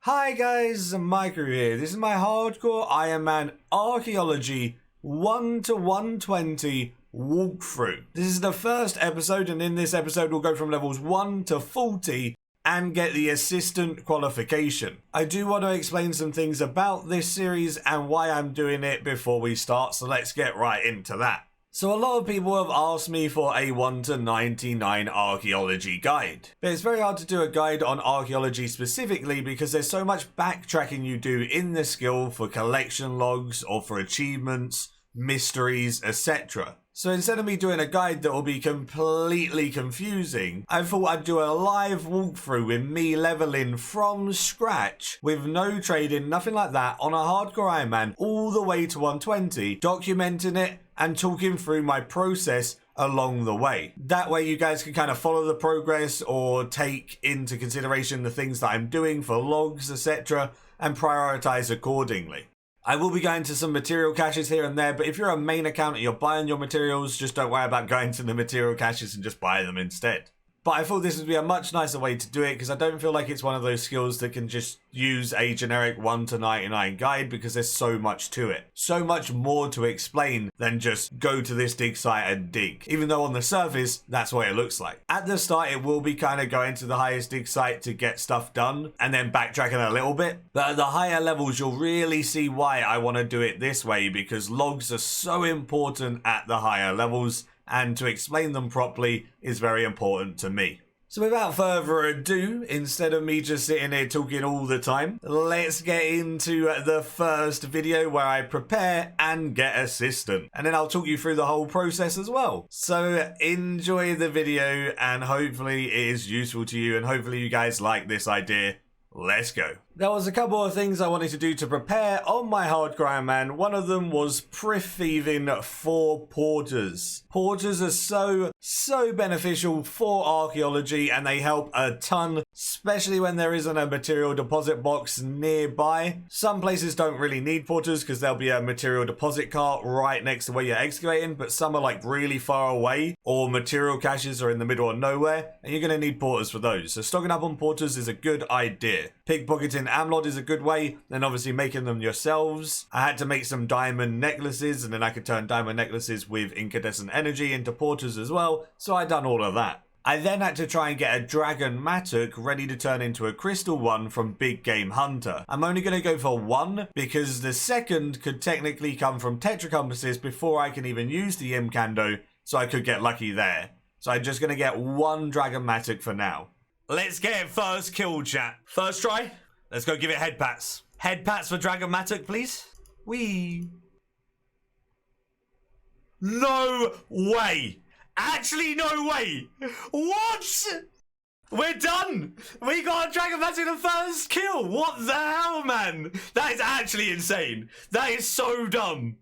Hi guys, Maikeru here. This is my hardcore Iron Man Archaeology 1 to 120 walkthrough. This is the first episode, and in this episode we'll go from levels 1 to 40 and get the assistant qualification. I do want to explain some things about this series and why I'm doing it before we start, so let's get right into that. So a lot of people have asked me for a 1 to 99 archaeology guide. But it's very hard to do a guide on archaeology specifically because there's so much backtracking you do in the skill for collection logs or for achievements, mysteries, etc. So instead of me doing a guide that will be completely confusing, I thought I'd do a live walkthrough with me leveling from scratch with no trading, nothing like that, on a hardcore Iron Man all the way to 120, documenting it and talking through my process along the way. That way you guys can kind of follow the progress or take into consideration the things that I'm doing for logs, etc., and prioritize accordingly. I will be going to some material caches here and there, but if you're a main account and you're buying your materials, just don't worry about going to the material caches and just buy them instead. But I thought this would be a much nicer way to do it because I don't feel like it's one of those skills that can just use a generic 1 to 99 guide because there's so much to it. So much more to explain than just go to this dig site and dig. Even though on the surface, that's what it looks like. At the start, it will be kind of going to the highest dig site to get stuff done and then backtracking a little bit. But at the higher levels, you'll really see why I want to do it this way because logs are so important at the higher levels, and to explain them properly is very important to me. So without further ado, instead of me just sitting here talking all the time, let's get into the first video where I prepare and get assistant. And then I'll talk you through the whole process as well. So enjoy the video and hopefully it is useful to you and hopefully you guys like this idea. Let's go. There was a couple of things I wanted to do to prepare on my hardcore Iron Man. One of them was thieving for porters. Porters are so beneficial for archaeology and they help a ton, especially when there isn't a material deposit box nearby. Some places don't really need porters because there'll be a material deposit cart right next to where you're excavating, but some are like really far away or material caches are in the middle of nowhere and you're going to need porters for those. So stocking up on porters is a good idea. Pickpocketing amlod is a good way, and obviously making them yourselves. I had to make some diamond necklaces, and then I could turn diamond necklaces with incandescent energy into porters as well, so I done all of that. I then had to try and get a dragon mattock ready to turn into a crystal one from Big Game Hunter. I'm only going to go for one because the second could technically come from tetra compasses before I can even use the incando, so I could get lucky there. So I'm just going to get one dragon mattock for now. Let's get it first kill, chat. First try. Let's go give it head pats. Head pats for Dragon Mattock, please. Wee. No way. Actually, no way. What? We're done. We got a Dragon Mattock the first kill. What the hell, man? That is actually insane. That is so dumb.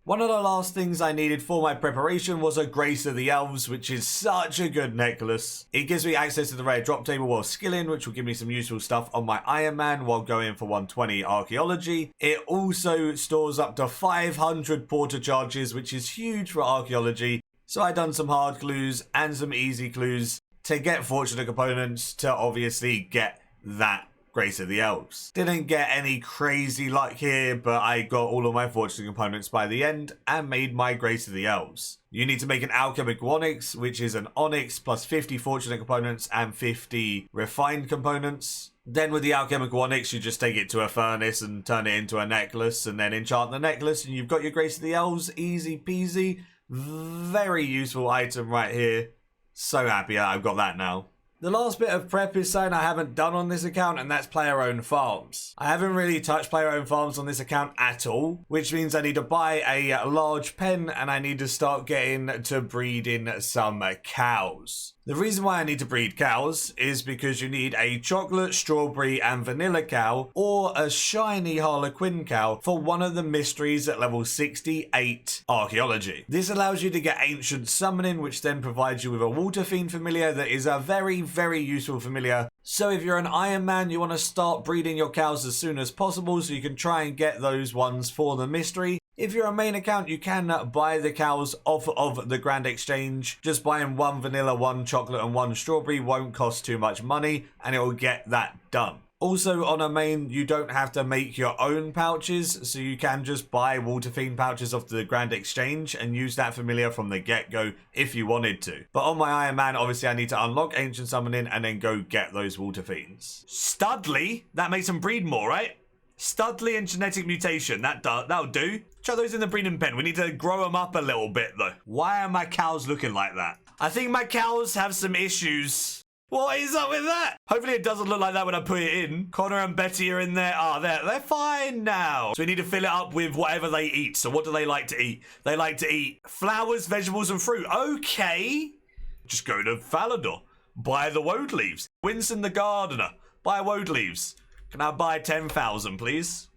One of the last things I needed for my preparation was a Grace of the Elves, which is such a good necklace. It gives me access to the rare drop table while skilling, which will give me some useful stuff on my Iron Man while going for 120 archaeology. It also stores up to 500 porter charges, which is huge for archaeology. So I done some hard clues and some easy clues to get fortunate components to obviously get that Grace of the Elves. Didn't get any crazy luck here, but I got all of my fortunate components by the end and made my Grace of the Elves. You need to make an alchemic onyx, which is an onyx plus 50 fortunate components and 50 refined components. Then with the alchemic onyx, you just take it to a furnace and turn it into a necklace and then enchant the necklace and you've got your Grace of the Elves. Easy peasy. Very useful item right here. So happy I've got that now. The last bit of prep is something I haven't done on this account, and that's player-owned farms. I haven't really touched player-owned farms on this account at all, which means I need to buy a large pen and I need to start getting to breeding some cows. The reason why I need to breed cows is because you need a chocolate, strawberry and vanilla cow or a shiny harlequin cow for one of the mysteries at level 68 archaeology. This allows you to get ancient summoning, which then provides you with a water fiend familiar that is a very useful familiar. So if you're an Iron Man, you want to start breeding your cows as soon as possible so you can try and get those ones for the mystery. If you're a main account, you can buy the cows off of the Grand Exchange. Just buying 1 vanilla, 1 chocolate and 1 strawberry won't cost too much money, and it will get that done. Also, on a main, you don't have to make your own pouches, so you can just buy water fiend pouches off the Grand Exchange and use that familiar from the get-go if you wanted to. But on my Iron Man, obviously I need to unlock Ancient Summoning and then go get those water fiends. Studley? That makes them breed more, right? Studley and genetic mutation, that'll do. Chuck those in the breeding pen. We need to grow them up a little bit though. Why are my cows looking like that? I think my cows have some issues. What is up with that? Hopefully it doesn't look like that when I put it in. Connor and Betty are in there. Ah, they're fine now. So we need to fill it up with whatever they eat. So what do they like to eat? They like to eat flowers, vegetables, and fruit. Okay. Just go to Falador. Buy the woad leaves. Winston the gardener. Buy woad leaves. Can I buy 10,000, please?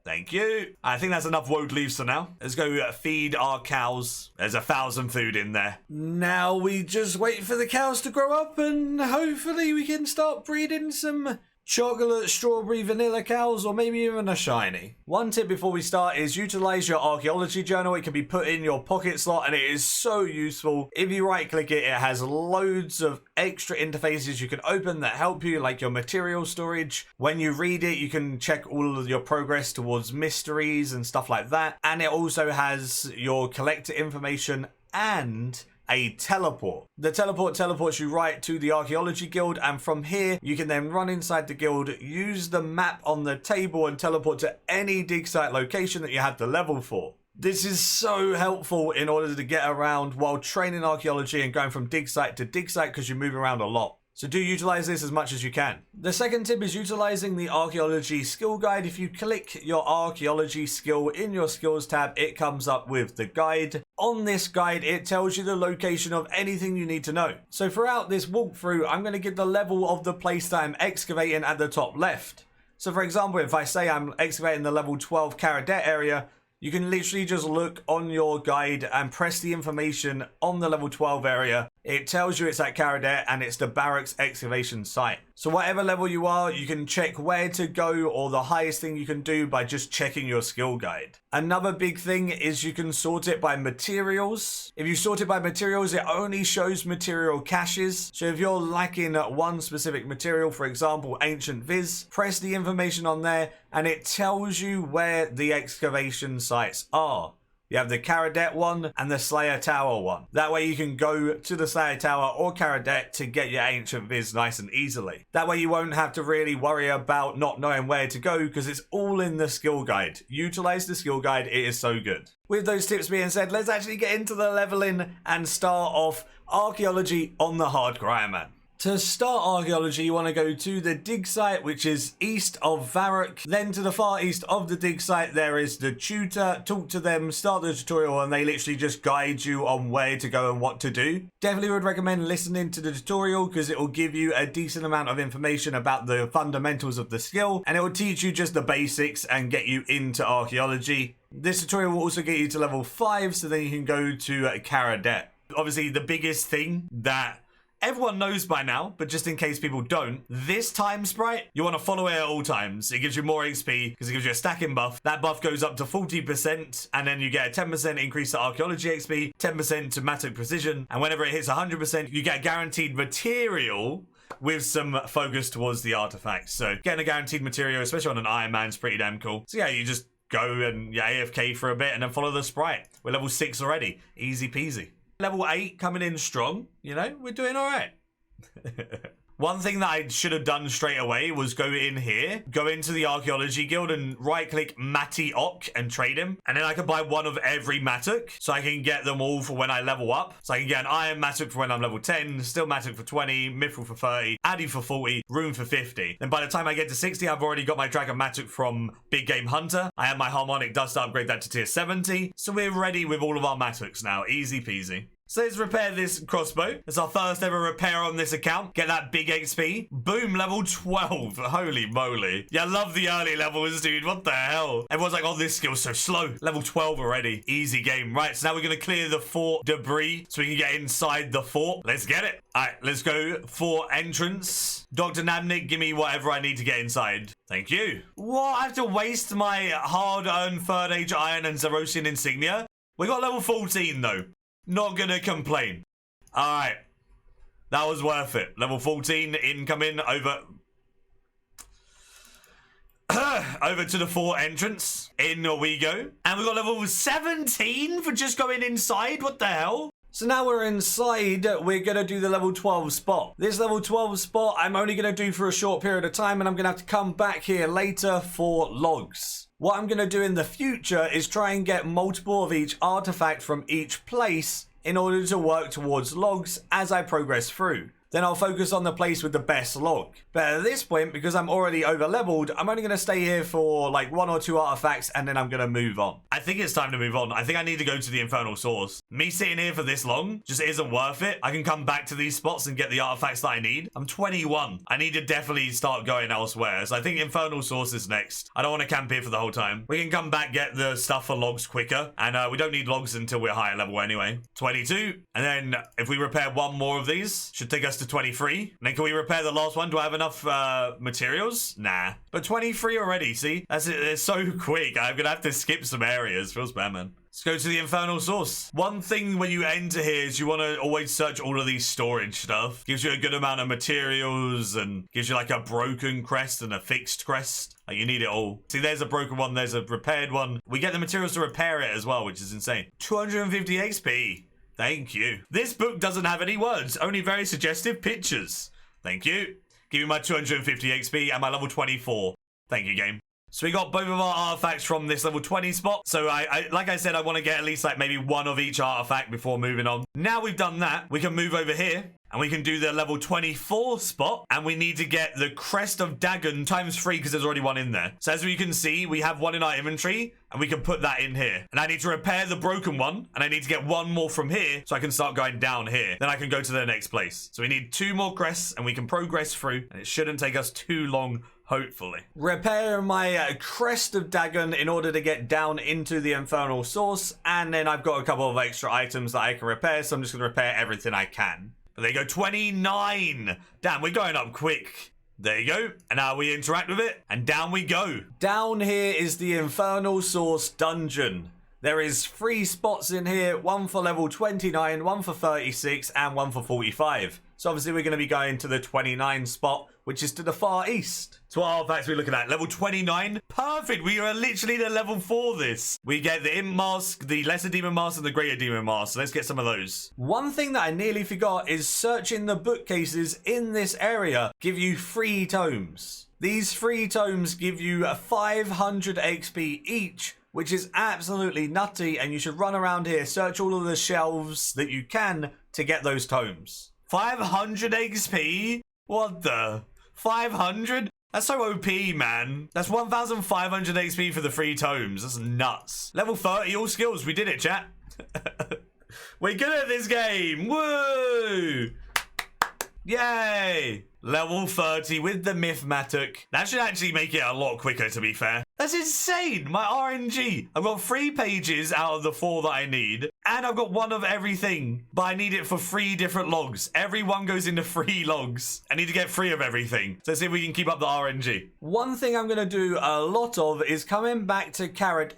Thank you. I think that's enough woad leaves for now. Let's go feed our cows. There's 1,000 food in there. Now we just wait for the cows to grow up and hopefully we can start breeding some chocolate, strawberry, vanilla cows, or maybe even a shiny. One tip before we start is utilize your archaeology journal. It can be put in your pocket slot and it is so useful. If you right click it, it has loads of extra interfaces you can open that help you, like your material storage. When you read it, you can check all of your progress towards mysteries and stuff like that. And it also has your collector information and a teleport. The teleport teleports you right to the Archaeology Guild, and from here you can then run inside the guild, use the map on the table and teleport to any dig site location that you have the level for. This is so helpful in order to get around while training archaeology and going from dig site to dig site because you move around a lot. So do utilize this as much as you can. The second tip is utilizing the Archaeology skill guide. If you click your Archaeology skill in your skills tab, it comes up with the guide. On this guide, it tells you the location of anything you need to know. So throughout this walkthrough, I'm going to give the level of the place that I'm excavating at the top left. So for example, if I say I'm excavating the level 12 Caradet area, you can literally just look on your guide and press the information on the level 12 area. It tells you it's at Caradet and it's the barracks excavation site. So whatever level you are, you can check where to go, or the highest thing you can do by just checking your skill guide. Another big thing is you can sort it by materials. If you sort it by materials, it only shows material caches. So if you're lacking one specific material, for example, ancient viz, press the information on there and it tells you where the excavation sites are. You have the Caradet one and the Slayer Tower one. That way you can go to the Slayer Tower or Caradet to get your ancient viz nice and easily. That way you won't have to really worry about not knowing where to go because it's all in the skill guide. Utilize the skill guide, it is so good. With those tips being said, let's actually get into the leveling and start off archaeology on the hardcore Iron Man. To start archaeology, you want to go to the dig site, which is east of Varrock. Then to the far east of the dig site, there is the tutor. Talk to them, start the tutorial, and they literally just guide you on where to go and what to do. Definitely would recommend listening to the tutorial because it will give you a decent amount of information about the fundamentals of the skill, and it will teach you just the basics and get you into archaeology. This tutorial will also get you to level 5, so then you can go to Caradet. Obviously, the biggest thing that everyone knows by now, but just in case people don't, this time sprite, you want to follow it at all times. It gives you more XP because it gives you a stacking buff. That buff goes up to 40%, and then you get a 10% increase to archaeology XP, 10% to Matic precision, and whenever it hits 100%, you get guaranteed material with some focus towards the artifacts. So getting a guaranteed material, especially on an Iron Man, is pretty damn cool. So yeah, you just go and AFK for a bit and then follow the sprite. We're level 6 already. Easy peasy. Level 8 coming in strong, you know, we're doing all right. One thing that I should have done straight away was go in here, go into the Archaeology Guild and right-click Matty Ock and trade him. And then I can buy one of every Matuk, so I can get them all for when I level up. So I can get an Iron Matuk for when I'm level 10, Steel Matuk for 20, Mithril for 30, Addy for 40, Rune for 50. Then by the time I get to 60, I've already got my Dragon Matuk from Big Game Hunter. I have my Harmonic Dust to upgrade that to tier 70. So we're ready with all of our Matuks now, easy peasy. So let's repair this crossbow. It's our first ever repair on this account. Get that big XP. Boom, level 12. Holy moly. Yeah, I love the early levels, dude. What the hell? Everyone's like, oh, this skill's so slow. Level 12 already. Easy game. Right, so now we're going to clear the fort debris so we can get inside the fort. Let's get it. All right, let's go. Fort entrance. Dr. Nabnik, give me whatever I need to get inside. Thank you. What? I have to waste my hard-earned third age iron and Zerosian insignia? We got level 14, though. Not gonna complain. Alright. That was worth it. Level 14, incoming, over... over to the fort entrance. In we go. And we got level 17 for just going inside? What the hell? So now we're inside, we're going to do the level 12 spot. This level 12 spot, I'm only going to do for a short period of time, and I'm going to have to come back here later for logs. What I'm going to do in the future is try and get multiple of each artifact from each place in order to work towards logs as I progress through. Then I'll focus on the place with the best log. But at this point, because I'm already over leveled, I'm only going to stay here for like 1 or 2 artifacts and then I'm going to move on. I think it's time to move on. I think I need to go to the infernal source. Me sitting here for this long just isn't worth it. I can come back to these spots and get the artifacts that I need. I'm 21. I need to definitely start going elsewhere. So I think infernal source is next. I don't want to camp here for the whole time. We can come back, get the stuff for logs quicker. And we don't need logs until we're higher level anyway. 22. And then if we repair 1 more of these, should take us to 23. And then can we repair the last one? Do I have enough materials? Nah. But 23 already, see? That's it. It's so quick. I'm going to have to skip some areas. Feels bad, man. Let's go to the infernal source. One thing when you enter here is you want to always search all of these storage stuff. Gives you a good amount of materials and gives you like a broken crest and a fixed crest. Like you need it all. See, there's a broken one. There's a repaired one. We get the materials to repair it as well, which is insane. 250 XP. Thank you. This book doesn't have any words, only very suggestive pictures. Thank you. Give me my 250 XP and my level 24. Thank you, game. So we got both of our artifacts from this level 20 spot. So like I said, I want to get at least like maybe 1 of each artifact before moving on. Now we've done that, we can move over here and we can do the level 24 spot. And we need to get the Crest of Dagon times 3 because there's already 1 in there. So as you can see, we have 1 in our inventory and we can put that in here. And I need to repair the broken one and I need to get 1 more from here so I can start going down here. Then I can go to the next place. So we need 2 more crests and we can progress through and it shouldn't take us too long. Hopefully. Repair my Crest of Dagon in order to get down into the infernal source. And then I've got a couple of extra items that I can repair. So I'm just going to repair everything I can. But there you go. 29. Damn, we're going up quick. There you go. And now we interact with it. And down we go. Down here is the infernal source dungeon. There is 3 spots in here. 1 for level 29, 1 for 36, and 1 for 45. So obviously we're going to be going to the 29 spot, which is to the far east. So what artifacts are we looking at? Level 29? Perfect. We are literally the level 4 this. We get the Imp Mask, the Lesser Demon Mask, and the Greater Demon Mask. So let's get some of those. One thing that I nearly forgot is searching the bookcases in this area give you 3 tomes. These 3 tomes give you 500 XP each, which is absolutely nutty, and you should run around here, search all of the shelves that you can to get those tomes. 500 XP? What the? 500? That's so OP, man. That's 1,500 XP for the 3 tomes. That's nuts. Level 30, all skills. We did it, chat. We're good at this game. Woo! Yay! Level 30 with the Mythmatic. That should actually make it a lot quicker, to be fair. That's insane. My RNG. I've got 3 pages out of the 4 that I need. And I've got 1 of everything. But I need it for 3 different logs. Every one goes into 3 logs. I need to get 3 of everything. So let's see if we can keep up the RNG. One thing I'm going to do a lot of is coming back to Karat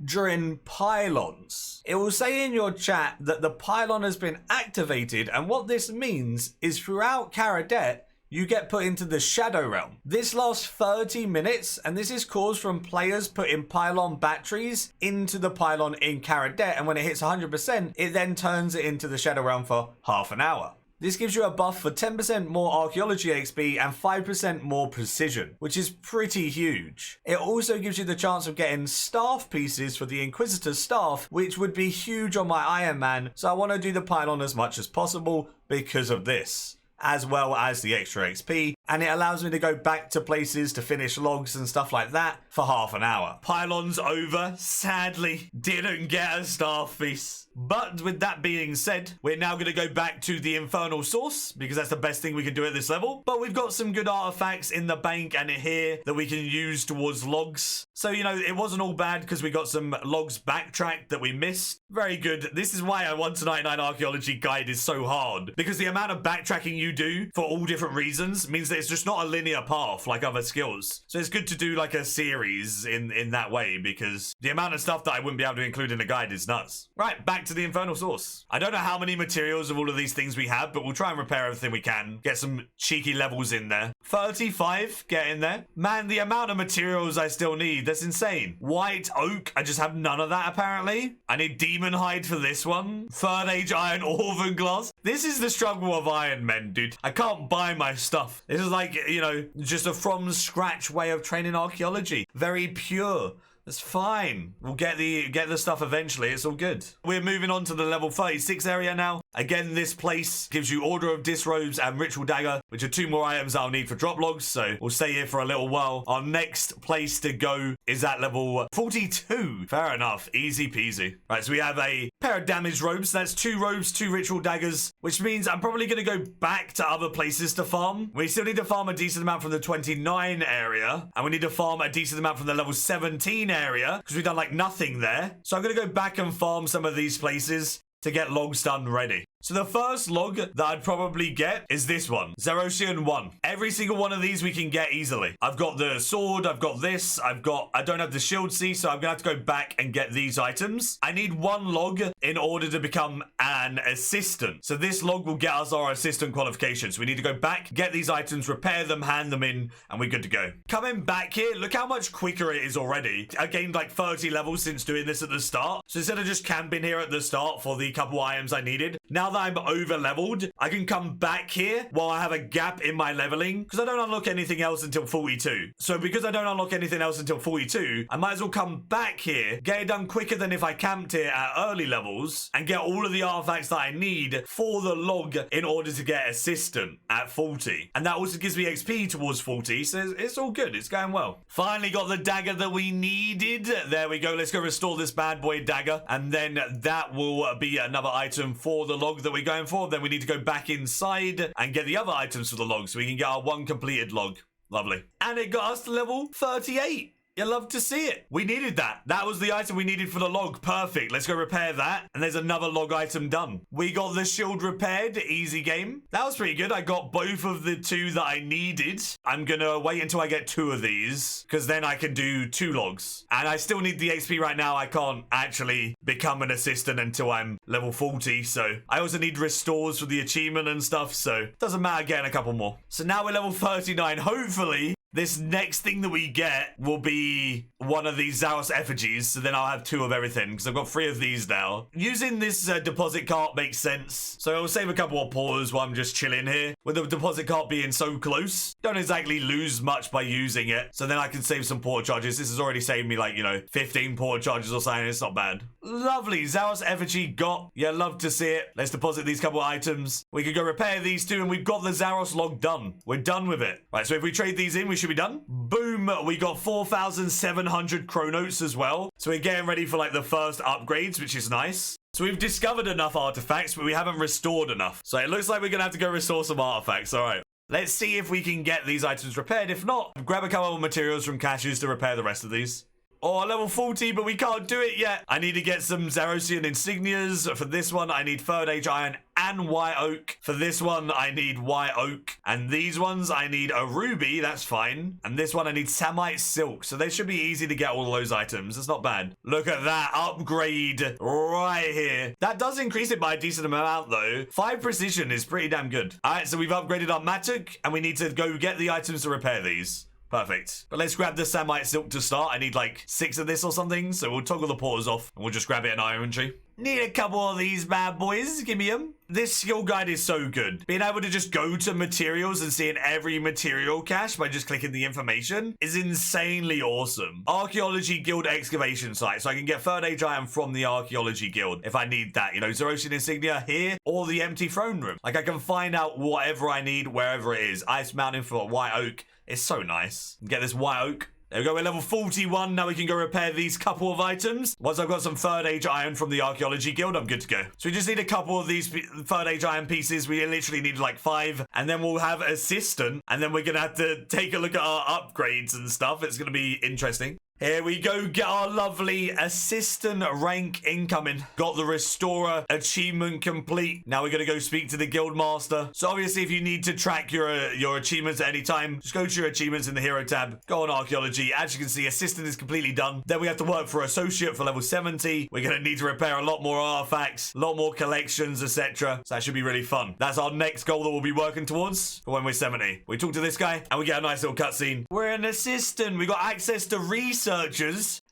during pylons. It will say in your chat that the pylon has been activated, and what this means is throughout Karadet you get put into the Shadow Realm. This lasts 30 minutes, and this is caused from players putting pylon batteries into the pylon in Karadet, and when it hits 100%, it then turns it into the Shadow Realm for half an hour. This gives you a buff for 10% more Archaeology XP and 5% more Precision, which is pretty huge. It also gives you the chance of getting staff pieces for the Inquisitor's staff, which would be huge on my Iron Man, so I want to do the pylon as much as possible because of this, as well as the extra XP and it allows me to go back to places to finish logs and stuff like that for half an hour. Pylons over, sadly, didn't get a staff piece. But with that being said, we're now going to go back to the infernal source because that's the best thing we can do at this level. But we've got some good artifacts in the bank and here that we can use towards logs. So, you know, it wasn't all bad because we got some logs backtracked that we missed. Very good. This is why a 1 to 99 archaeology guide is so hard, because the amount of backtracking you do for all different reasons means that it's just not a linear path like other skills. So it's good to do like a series in that way, because the amount of stuff that I wouldn't be able to include in a guide is nuts. Right, back to the infernal source. I don't know how many materials of all of these things we have, but we'll try and repair everything we can. Get some cheeky levels in there. 35, get in there. Man, the amount of materials I still need, that's insane. White oak, I just have none of that apparently. I need demon hide for this one. Third age iron Orphan glass. This is the struggle of Iron Men, dude. I can't buy my stuff. This is like, you know, just a from scratch way of training archaeology. Very pure. That's fine. We'll get the stuff eventually. It's all good. We're moving on to the level 36 area now. Again, this place gives you Order of Disrobes and Ritual Dagger, which are 2 more items I'll need for drop logs, so we'll stay here for a little while. Our next place to go is at level 42. Fair enough. Easy peasy. Right, so we have a pair of damaged robes. That's 2 robes, 2 Ritual Daggers, which means I'm probably going to go back to other places to farm. We still need to farm a decent amount from the 29 area, and we need to farm a decent amount from the level 17 area, because we've done like nothing there. So I'm going to go back and farm some of these places to get logs done ready. So the first log that I'd probably get is this one, Zerosian 1. Every single one of these we can get easily. I've got the sword, I've got this, I don't have the shield C, so I'm gonna have to go back and get these items. I need 1 log in order to become an assistant. So this log will get us our assistant qualification. So we need to go back, get these items, repair them, hand them in, and we're good to go. Coming back here, look how much quicker it is already. I gained like 30 levels since doing this at the start. So instead of just camping here at the start for the couple items I needed, now that I'm over leveled, I can come back here while I have a gap in my leveling, because I don't unlock anything else until 42. So because I don't unlock anything else until 42, I might as well come back here, get it done quicker than if I camped here at early levels, and get all of the artifacts that I need for the log in order to get assistant at 40. And that also gives me XP towards 40, so it's all good. It's going well. Finally got the dagger that we needed. There we go. Let's go restore this bad boy dagger, and then that will be another item for the log that we're going for. Then we need to go back inside and get the other items for the log so we can get our 1 completed log. Lovely. And it got us to level 38. You love to see it. We needed that. That was the item we needed for the log. Perfect. Let's go repair that. And there's another log item done. We got the shield repaired. Easy game. That was pretty good. I got both of the 2 that I needed. I'm going to wait until I get 2 of these, because then I can do 2 logs. And I still need the XP right now. I can't actually become an assistant until I'm level 40. So I also need restores for the achievement and stuff. So it doesn't matter getting a couple more. So now we're level 39. Hopefully this next thing that we get will be one of these Zaros effigies, so then I'll have 2 of everything, because I've got 3 of these now. Using this deposit cart makes sense, so I'll save a couple of paws while I'm just chilling here. With the deposit cart being so close, don't exactly lose much by using it, so then I can save some port charges. This has already saved me like, you know, 15 port charges or something. It's not bad. Lovely. Zaros effigy got. Yeah, love to see it. Let's deposit these couple of items. We can go repair these 2, and we've got the Zaros log done. We're done with it. Right, so if we trade these in, we should be done. Boom, we got 4,700 chronotes as well. So we're getting ready for like the first upgrades, which is nice. So we've discovered enough artifacts, but we haven't restored enough. So it looks like we're gonna have to go restore some artifacts. All right. Let's see if we can get these items repaired. If not, grab a couple of materials from caches to repair the rest of these. Oh, level 40, but we can't do it yet. I need to get some Zerosian insignias. For this one, I need 3rd age iron and white oak. For this one, I need white oak. And these ones, I need a ruby. That's fine. And this one, I need samite silk. So they should be easy to get all of those items. It's not bad. Look at that upgrade right here. That does increase it by a decent amount, though. 5 precision is pretty damn good. All right, so we've upgraded our Matuk, and we need to go get the items to repair these. Perfect. But let's grab the Samite Silk to start. I need like 6 of this or something, so we'll toggle the porters off and we'll just grab it in our inventory. Need a couple of these bad boys. Give me them. This skill guide is so good. Being able to just go to materials and seeing every material cache by just clicking the information is insanely awesome. Archaeology Guild excavation site. So I can get third age item from the Archaeology Guild if I need that. You know, Zerosian insignia here or the empty throne room. Like I can find out whatever I need wherever it is. Ice Mountain for white oak. It's so nice. Get this white oak. There we go, we're level 41. Now we can go repair these couple of items. Once I've got some third age iron from the Archaeology Guild, I'm good to go. So we just need a couple of these third age iron pieces. We literally need like 5. And then we'll have assistant. And then we're going to have to take a look at our upgrades and stuff. It's going to be interesting. Here we go, get our lovely assistant rank incoming. Got the restorer achievement complete. Now we're gonna go speak to the guild master. So obviously if you need to track your achievements at any time, just go to your achievements in the hero tab, go on archaeology. As you can see, assistant is completely done. Then we have to work for associate for level 70. We're gonna need to repair a lot more artifacts, a lot more collections, etc. So that should be really fun. That's our next goal that we'll be working towards for when we're 70. We talk to this guy and we get a nice little cutscene. We're an assistant. We got access to researchers,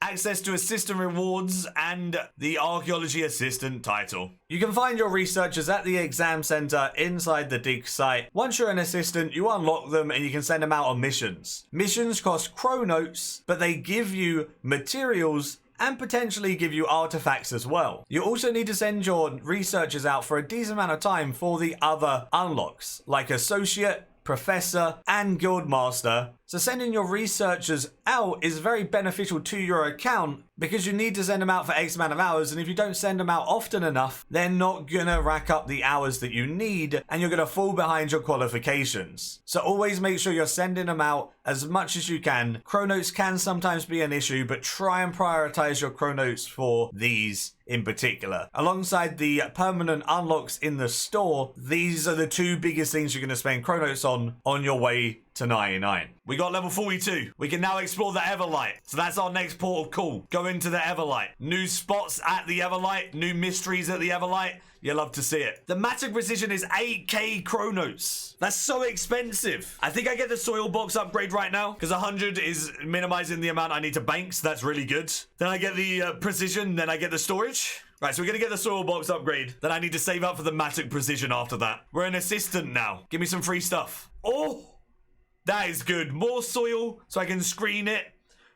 access to assistant rewards, and the archaeology assistant title. You can find your researchers at the exam center inside the dig site. Once you're an assistant, you unlock them and you can send them out on missions. Missions cost chronotes, but they give you materials and potentially give you artifacts as well. You also need to send your researchers out for a decent amount of time for the other unlocks, like associate, professor, and guildmaster. So sending your researchers out is very beneficial to your account because you need to send them out for X amount of hours, and if you don't send them out often enough, they're not gonna rack up the hours that you need and you're gonna fall behind your qualifications. So always make sure you're sending them out as much as you can. Chronotes can sometimes be an issue, but try and prioritize your chronotes for these in particular. Alongside the permanent unlocks in the store, these are the 2 biggest things you're gonna spend chronotes on your way to 99. We got level 42. We can now explore the Everlight. So that's our next port of call. Go into the Everlight. New spots at the Everlight. New mysteries at the Everlight. You'll love to see it. The Matic Precision is 8k chronos. That's so expensive. I think I get the soil box upgrade right now because 100 is minimizing the amount I need to bank. So that's really good. Then I get the precision. Then I get the storage. Right, so we're going to get the soil box upgrade. Then I need to save up for the Matic Precision after that. We're an assistant now. Give me some free stuff. Oh! That is good. More soil so I can screen it.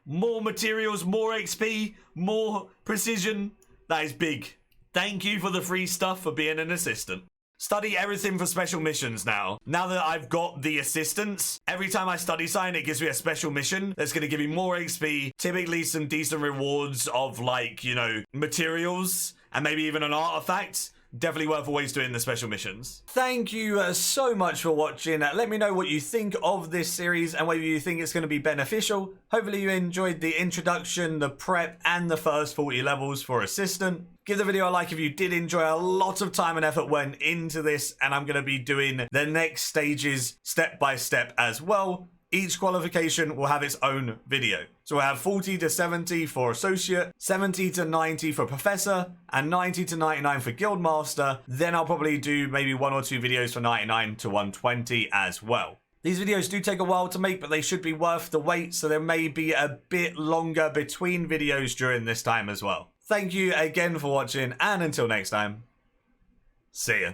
More materials, more XP, more precision. That is big. Thank you for the free stuff for being an assistant. Study everything for special missions now. Now that I've got the assistants, every time I study sign, it gives me a special mission that's going to give me more XP, typically some decent rewards of like, you know, materials and maybe even an artifact. Definitely worth always doing the special missions. Thank you so much for watching. Let me know what you think of this series and whether you think it's going to be beneficial. Hopefully you enjoyed the introduction, the prep, and the first 40 levels for assistant. Give the video a like if you did enjoy. A lot of time and effort went into this, and I'm going to be doing the next stages step by step as well. Each qualification will have its own video. So we'll have 40 to 70 for associate, 70 to 90 for professor, and 90 to 99 for guildmaster. Then I'll probably do maybe 1 or 2 videos for 99 to 120 as well. These videos do take a while to make, but they should be worth the wait, so there may be a bit longer between videos during this time as well. Thank you again for watching, and until next time, see ya.